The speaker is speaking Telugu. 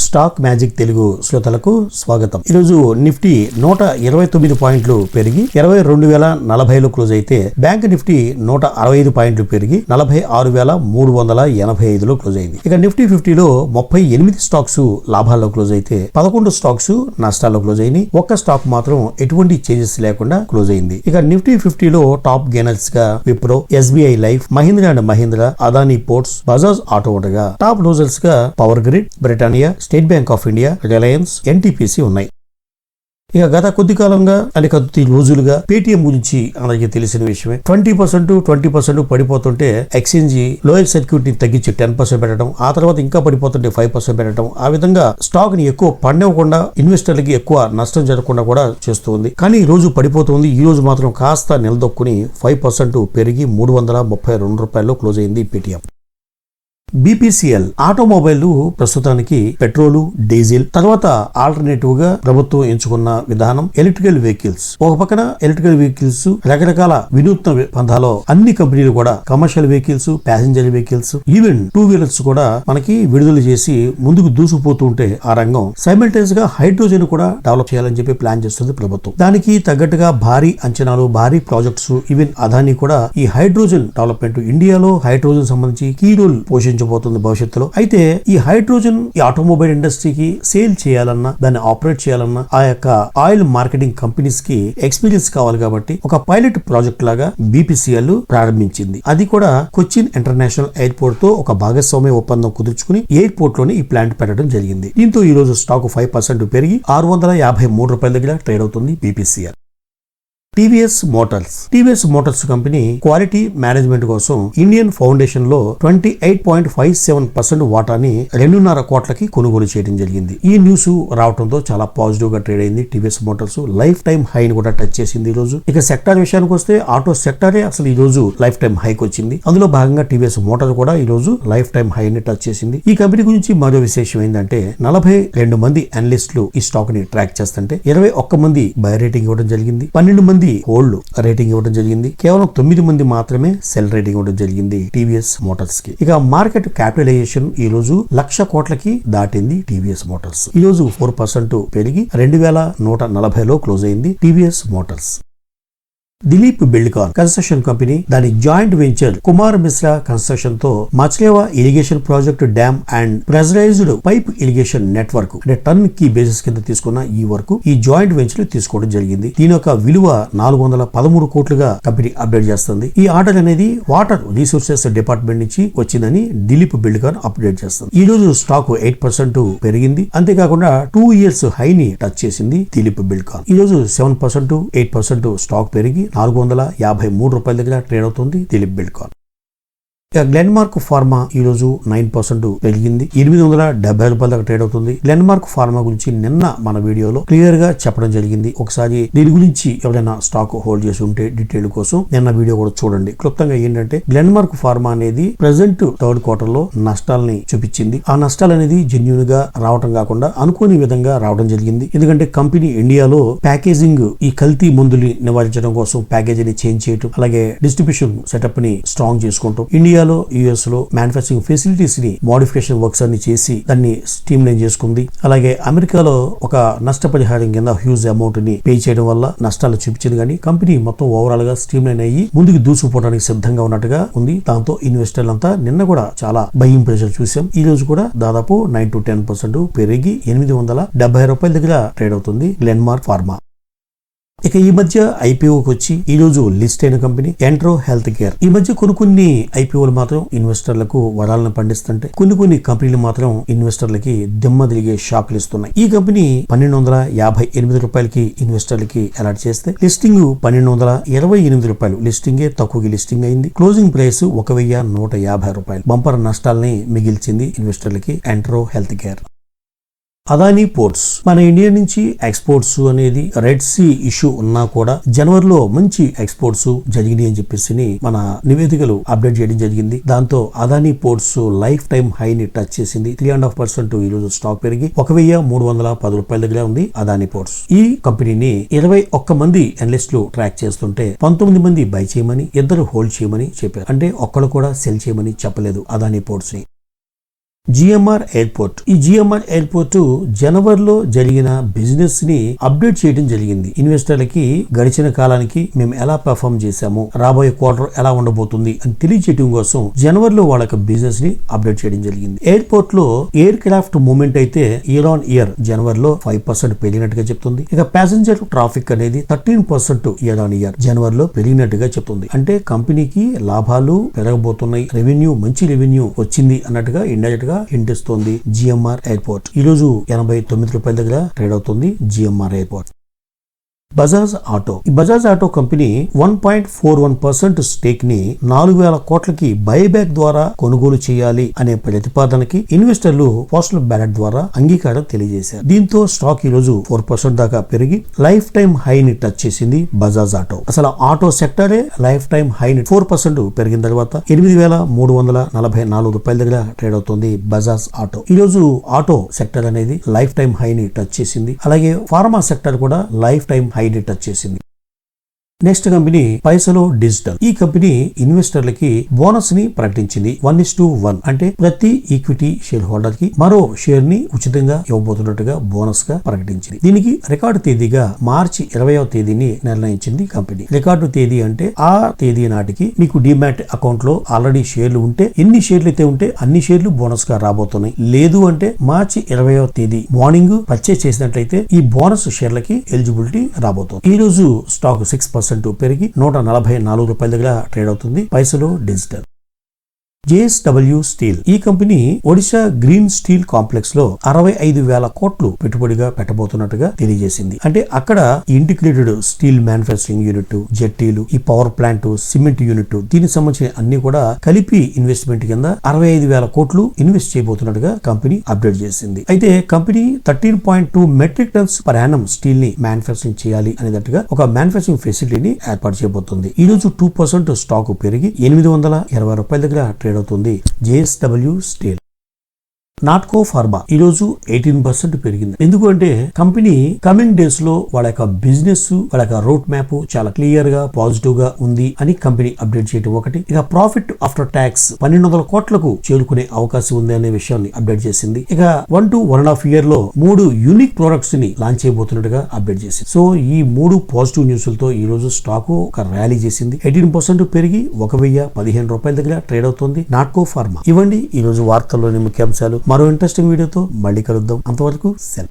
స్టాక్ మ్యాజిక్ తెలుగు శ్రోతలకు స్వాగతం. ఈరోజు నిఫ్టీ 129 పాయింట్లు పెరిగి 22,040లో క్లోజ్ అయితే, బ్యాంక్ నిఫ్టీ 165 పాయింట్లు పెరిగి 46,385లో క్లోజ్ అయింది. ఇక నిఫ్టీ 50లో 38 స్టాక్స్ లాభాల్లో క్లోజ్ అయితే 11 స్టాక్స్ నష్టాల్లో క్లోజ్ అయింది. ఒక్క స్టాక్ మాత్రం ఎటువంటి చేంజెస్ లేకుండా క్లోజ్ అయింది. ఇక నిఫ్టీ 50లో టాప్ గెయినర్స్ గా Wipro, SBI life, Mahindra and Mahindra, Adani ports, Bajaj auto ఉండగా, టాప్ లూజర్స్ గా power grid, Britannia, state bank of India, Reliance, NTPC ఉన్నాయి. ఇక గత కొద్ది కాలంగా కొద్ది రోజులుగా పేటీఎం గురించి అందరికీ తెలిసిన విషయమే. 20% పడిపోతుంటే ఎక్స్చేంజ్ లోయర్ సర్క్యూట్ ని తగ్గించి 10% పెట్టడం, ఆ తర్వాత ఇంకా పడిపోతుంటే 5% పెట్టడం, ఆ విధంగా స్టాక్ ని ఎక్కువ పడివ్వకుండా ఇన్వెస్టర్లకి ఎక్కువ నష్టం జరగకుండా కూడా చేస్తుంది. కానీ ఈ రోజు పడిపోతుంది. ఈ రోజు మాత్రం కాస్త నిలదొక్కుని 5% పెరిగి 332 రూపాయల్లో క్లోజ్ అయింది పేటీఎం. బీపీసీఎల్ ఆటోమొబైల్ ప్రస్తుతానికి పెట్రోలు, డీజిల్ తర్వాత ఆల్టర్నేటివ్ గా ప్రభుత్వం ఎంచుకున్న విధానం ఎలక్ట్రికల్ వెహికల్స్. ఒక పక్కన ఎలక్ట్రికల్ వెహికల్స్ రకరకాల వినూత్న పంథాలో అన్ని కంపెనీలు కూడా commercial vehicles, passenger vehicles, even 2 wheelers కూడా మనకి విడుదల చేసి ముందుకు దూసుకుపోతుంటే ఆ రంగం సైమల్టేనియస్ గా హైడ్రోజన్ కూడా డెవలప్ చేయాలని చెప్పి ప్లాన్ చేస్తుంది ప్రభుత్వం. దానికి తగ్గట్టుగా భారీ అంచనాలు, భారీ ప్రాజెక్ట్స్, ఈవెన్ అదానీ కూడా ఈ హైడ్రోజన్ డెవలప్మెంట్ ఇండియాలో హైడ్రోజన్ సంబంధించి కీ రోల్ పోషించబోతుంది భవిష్యత్తులో. అయితే ఈ హైడ్రోజన్ ఈ ఆటోమొబైల్ ఇండస్ట్రీకి సేల్ చేయాలన్నా, దాన్ని ఆపరేట్ చేయాలన్నా ఆ యొక్క ఆయిల్ మార్కెటింగ్ కంపెనీస్ కి ఎక్స్పీరియన్స్ కావాలి కాబట్టి ఒక పైలట్ ప్రాజెక్ట్ లాగా బీపీసీఎల్ ప్రారంభించింది. అది కూడా కొచ్చిన్ ఇంటర్నేషనల్ ఎయిర్పోర్ట్ తో ఒక భాగస్వామ్య ఒప్పందం కుదుర్చుకుని ఎయిర్పోర్ట్ లోనే ఈ ప్లాంట్ పెట్టడం జరిగింది. దీంతో ఈ రోజు స్టాక్ 5% పెరిగి 653 రూపాయల దగ్గర ట్రేడ్ అవుతుంది BPCL. TVS Motors company quality management కోసం ఇండియన్ ఫౌండేషన్ లో 28.57% వాటాని 2.5 కోట్లకి కొనుగోలు చేయడం జరిగింది. ఈ న్యూస్ రావడంతో చాలా పాజిటివ్ గా ట్రేడ్ అయింది. టీవీఎస్ మోటార్స్ లైఫ్ టైం హైని కూడా టచ్ చేసింది ఈ రోజు. ఇక సెక్టార్ విషయానికి వస్తే ఆటో సెక్టారే అసలు ఈ రోజు లైఫ్ టైం హైకి వచ్చింది. అందులో భాగంగా టీవీఎస్ మోటార్ కూడా ఈ రోజు లైఫ్ టైం హైని టచ్ చేసింది. ఈ కంపెనీ గురించి మరో విశేషం ఏంటంటే 42 మంది అనలిస్టులు ఈ స్టాక్ ని ట్రాక్ చేస్తుంటే 21 మంది బై రేటింగ్ ఇవ్వడం జరిగింది, 12 మంది హోల్డ్ రేటింగ్ ఇవ్వడం జరిగింది, కేవలం 9 మంది మాత్రమే సెల్ రేటింగ్ ఇవ్వడం జరిగింది టీవీఎస్ మోటార్స్ కి. ఇక మార్కెట్ క్యాపిటలైజేషన్ ఈ రోజు 1,00,000 కోట్లకి దాటింది టీవీఎస్ మోటార్స్. ఈ రోజు 4% పెరిగి 2,140లో క్లోజ్ అయింది TVS motors. Dilip buildcon construction company దాని joint venture Kumar Mishra construction తో మచ్లేవా irrigation project, dam and pressurised pipe irrigation network అంటే టర్న్ కీ బేసిస్ కింద తీసుకున్న ఈ వర్క్ ఈ జాయింట్ వెంచర్ తీసుకోవడం జరిగింది. దీని యొక్క విలువ 413 కోట్లుగా కంపెనీ అప్డేట్ చేస్తుంది. ఈ ఆర్డర్ అనేది వాటర్ రిసోర్సెస్ డిపార్ట్మెంట్ నుంచి వచ్చిందని దిలీప్ బిల్డ్కాన్ అప్డేట్ చేస్తుంది. ఈ రోజు స్టాక్ 8% పెరిగింది. అంతేకాకుండా 2 ఇయర్స్ హైని టచ్ చేసింది దిలీప్ బిల్డ్కాన్. ఈ రోజు 7%, 8% స్టాక్ పెరిగి 453 రూపాయల దగ్గర ట్రేడ్ అవుతుంది దిలీప్ బిల్డ్కాన్. ఇక గ్లెన్మార్క్ ఫార్మా ఈ రోజు 9% పెరిగింది, 870 రూపాయల దాకా ట్రేడ్ అవుతుంది. గ్లెన్మార్క్ ఫార్మా గురించి నిన్న మన వీడియోలో క్లియర్ గా చెప్పడం జరిగింది. ఒకసారి దీని గురించి ఎవరైనా స్టాక్ హోల్డ్ చేసి ఉంటే డీటెయిల్ కోసం నిన్న వీడియో కూడా చూడండి. క్లుప్తంగా ఏంటంటే గ్లెన్మార్క్ ఫార్మా అనేది ప్రెసెంట్ థర్డ్ క్వార్టర్ లో నష్టాలని చూపించింది. ఆ నష్టాలు అనేది జెన్యూన్ గా రావడం కాకుండా అనుకోని విధంగా రావడం జరిగింది. ఎందుకంటే కంపెనీ ఇండియాలో ప్యాకేజింగ్ ఈ కల్తీ మందుని నివారించడం కోసం ప్యాకేజీని చేంజ్ చేయటం, అలాగే డిస్ట్రిబ్యూషన్ సెటప్ ని స్ట్రాంగ్ చేసుకుంటాం. ఇండియాలో యుఎస్ లో మ్యానుఫ్యాక్చరింగ్ ఫెసిలిటీస్ ని మోడిఫికేషన్ వర్క్స్ అన్ని చేసి దాన్ని స్ట్రీమ్ లైన్ చేసుకుంది. అలాగే అమెరికాలో ఒక నష్టపరిహారం కింద హ్యూజ్ అమౌంట్ ని పే చేయడం వల్ల నష్టాలు చూపించింది. కానీ కంపెనీ మొత్తం ఓవరాల్ గా స్ట్రీమ్ లైన్ అయ్యి ముందుకు దూసుకుపోవడానికి సిద్ధంగా ఉన్నట్టుగా ఉంది. దాంతో ఇన్వెస్టర్లు అంతా నిన్న కూడా చాలా బయింగ్ ప్రెషర్ చూసాం. ఈ రోజు కూడా దాదాపు 9 to 10% పెరిగి 870 రూపాయల దగ్గర ట్రేడ్ అవుతుంది గ్లెన్మార్క్ ఫార్మా. ఇక ఈ మధ్య ఐపీఓకి వచ్చి ఈ రోజు లిస్ట్ అయిన కంపెనీ ఎంట్రో హెల్త్ కేర్. ఈ మధ్య కొన్ని ఐపీఓలు మాత్రం ఇన్వెస్టర్లకు వరాలను పండిస్తుంటే కొన్ని కంపెనీలు మాత్రం ఇన్వెస్టర్లకి దిమ్మ తిరిగే షాక్లు ఇస్తున్నాయి. ఈ కంపెనీ 1,258 రూపాయలకి ఇన్వెస్టర్లకి అలాట్ చేస్తే లిస్టింగ్ 1,228 రూపాయలు లిస్టింగే తక్కువకి లిస్టింగ్ అయింది. క్లోజింగ్ ప్రైస్ 1,150 రూపాయలు. బంపర్ నష్టాలని మిగిల్చింది ఇన్వెస్టర్లకి intro health care. Adani ports మన ఇండియా నుంచి ఎక్స్పోర్ట్స్ అనేది రెడ్ సీ ఇష్యూ ఉన్నా కూడా జనవరిలో మంచి ఎక్స్పోర్ట్స్ జరిగినాయి అని చెప్పేసి మన నివేదికలు అప్డేట్ చేయడం జరిగింది. దాంతో అదానీ పోర్ట్స్ లైఫ్ టైం హైని టచ్ చేసింది. 3.5% ఈ రోజు స్టాక్ పెరిగి 1,310 రూపాయల దగ్గర ఉంది అదానీ పోర్ట్స్. ఈ కంపెనీని 21 మంది అనలిస్టులు ట్రాక్ చేస్తుంటే 19 మంది బై చేయమని, 2 హోల్డ్ చేయమని చెప్పారు. అంటే ఒక్కళ్ళు కూడా సెల్ చేయమని చెప్పలేదు అదానీ పోర్ట్స్ ని. GMR airport. ఈ జిఎంఆర్ ఎయిర్పోర్ట్ జనవరిలో జరిగిన బిజినెస్ ని అప్డేట్ చేయడం జరిగింది. ఇన్వెస్టర్లకి గడిచిన కాలానికి మేము ఎలా పెర్ఫార్మ్ చేశాము, రాబోయే క్వార్టర్ ఎలా ఉండబోతుంది అని తెలియజేయడం కోసం జనవరిలో వాళ్ళ బిజినెస్ ని అప్డేట్ చేయడం జరిగింది. ఎయిర్పోర్ట్ లో ఎయిర్ క్రాఫ్ట్ మూవ్మెంట్ అయితే ఇయర్ ఆన్ ఇయర్ జనవరిలో 5% పెరిగినట్టుగా చెప్తుంది. ఇక ప్యాసింజర్ ట్రాఫిక్ అనేది 13% ఇయర్ ఆన్ ఇయర్ జనవరిలో పెరిగినట్టుగా చెప్తుంది. అంటే కంపెనీకి లాభాలు పెరగబోతున్నాయి, మంచి రెవెన్యూ వచ్చింది అన్నట్టుగా ఇండైరెక్ట్ గా హింట్ ఇస్తోంది జిఎంఆర్ ఎయిర్పోర్ట్. ఈ రోజు 89 రూపాయల దగ్గర ట్రేడ్ అవుతుంది జిఎంఆర్ ఎయిర్పోర్ట్. బజాజ్ ఆటో. ఈ బజాజ్ ఆటో కంపెనీ 1.41% స్టేక్ ని 4,000 కోట్లకి బైబ్యాక్ ద్వారా కొనుగోలు చేయాలి అనే ప్రతిపాదనకి ఇన్వెస్టర్లు పోస్టల్ బ్యాలెట్ ద్వారా అంగీకారం తెలియజేశారు. దీంతో స్టాక్ ఈ రోజు 4% దాకా పెరిగి లైఫ్ టైం హైని టచ్ చేసింది బజాజ్ ఆటో. అసలు ఆటో సెక్టరే లైఫ్ టైం హైని 4% పెరిగిన తర్వాత 8,344 రూపాయల దగ్గర ట్రేడ్ అవుతుంది బజాజ్ ఆటో. ఈ రోజు ఆటో సెక్టర్ అనేది లైఫ్ టైం హైని టచ్ చేసింది. అలాగే ఫార్మా సెక్టర్ కూడా లైఫ్ టైం హైని టచ్ చేసింది. Next company Paisalo digital. ఈ కంపెనీ ఇన్వెస్టర్లకి బోనస్ ని ప్రకటించింది. 1:1 అంటే ప్రతి ఈక్విటీ షేర్ హోల్డర్ కి మరో షేర్ ని ఉచితంగా ఇవ్వబోతున్నట్టుగా బోనస్ గా ప్రకటించింది. దీనికి రికార్డు తేదీగా మార్చి 20వ తేదీని నిర్ణయించింది కంపెనీ. రికార్డు తేదీ అంటే ఆ తేదీ నాటికి మీకు డిమాట్ అకౌంట్ లో ఆల్రెడీ షేర్లు ఉంటే, ఎన్ని షేర్లు అయితే ఉంటే అన్ని షేర్లు బోనస్ గా రాబోతున్నాయి. లేదు అంటే మార్చి 20వ తేదీ మార్నింగ్ పర్చేస్ చేసినట్లయితే ఈ బోనస్ షేర్లకి ఎలిజిబిలిటీ రాబోతుంది. ఈ రోజు స్టాక్ 6% పెరిగి 144 రూపాయల దగ్గర ట్రేడ్ అవుతుంది పైసలో డిజిటల్. JSW steel. ఈ company Odisha green steel complex లో 65,000 కోట్లు పెట్టుబడిగా పెట్టబోతున్నట్టుగా తెలియజేసింది. అంటే అక్కడ ఇంటిగ్రేటెడ్ స్టీల్ మ్యానుఫ్యాక్చరింగ్ యూనిట్, జెట్టీలు, ఈ పవర్ ప్లాంట్, సిమెంట్ యూనిట్, దీనికి సంబంధించిన అన్ని కూడా కలిపి ఇన్వెస్ట్మెంట్ కింద 65,000 కోట్లు ఇన్వెస్ట్ చేయబోతున్నట్టుగా కంపెనీ అప్డేట్ చేసింది. అయితే company 13.2 metric tons per annum steel ని మ్యానుఫ్యాక్చరింగ్ చేయాలి అనేటట్టుగా ఒక మ్యానుఫ్యాక్చరింగ్ ఫెసిలిటీని ఏర్పాటు చేయబోతుంది. ఈ రోజు 2% స్టాక్ పెరిగి 820 రూపాయల దగ్గర ట్రేడ్ అవుతుంది JSW స్టీల్. నాట్కో ఫార్మా ఈ రోజు 18% పెరిగింది. ఎందుకంటే కంపెనీ కమింగ్ డేస్ లో వాళ్ళ యొక్క బిజినెస్, వాళ్ళ యొక్క రూట్ మ్యాప్ చాలా క్లియర్ గా పాజిటివ్ గా ఉంది అని కంపెనీ అప్డేట్ చేయడం ఒకటి. ఇక ప్రాఫిట్ ఆఫ్టర్ ట్యాక్స్ 1,200 కోట్లకు చేరుకునే అవకాశం ఉంది అనే విషయాన్ని అప్డేట్ చేసింది. ఇక 1 to 1.5 ఇయర్ లో 3 యూనిక్ ప్రొడక్ట్స్ ని లాంచ్ చేయబోతున్నట్టుగా అప్డేట్ చేసింది. సో ఈ 3 పాజిటివ్ న్యూస్ లతో ఈ రోజు స్టాక్ ఒక ర్యాలీ చేసింది. 18% పెరిగి 1,015 రూపాయల దగ్గర ట్రేడ్ అవుతుంది నాట్కో ఫార్మా. ఇవ్వండి ఈ రోజు వార్తల్లోని ముఖ్యాంశాలు. మరో ఇంట్రెస్టింగ్ వీడియోతో మళ్ళీ కలుద్దాం. అంతవరకు సెలవు.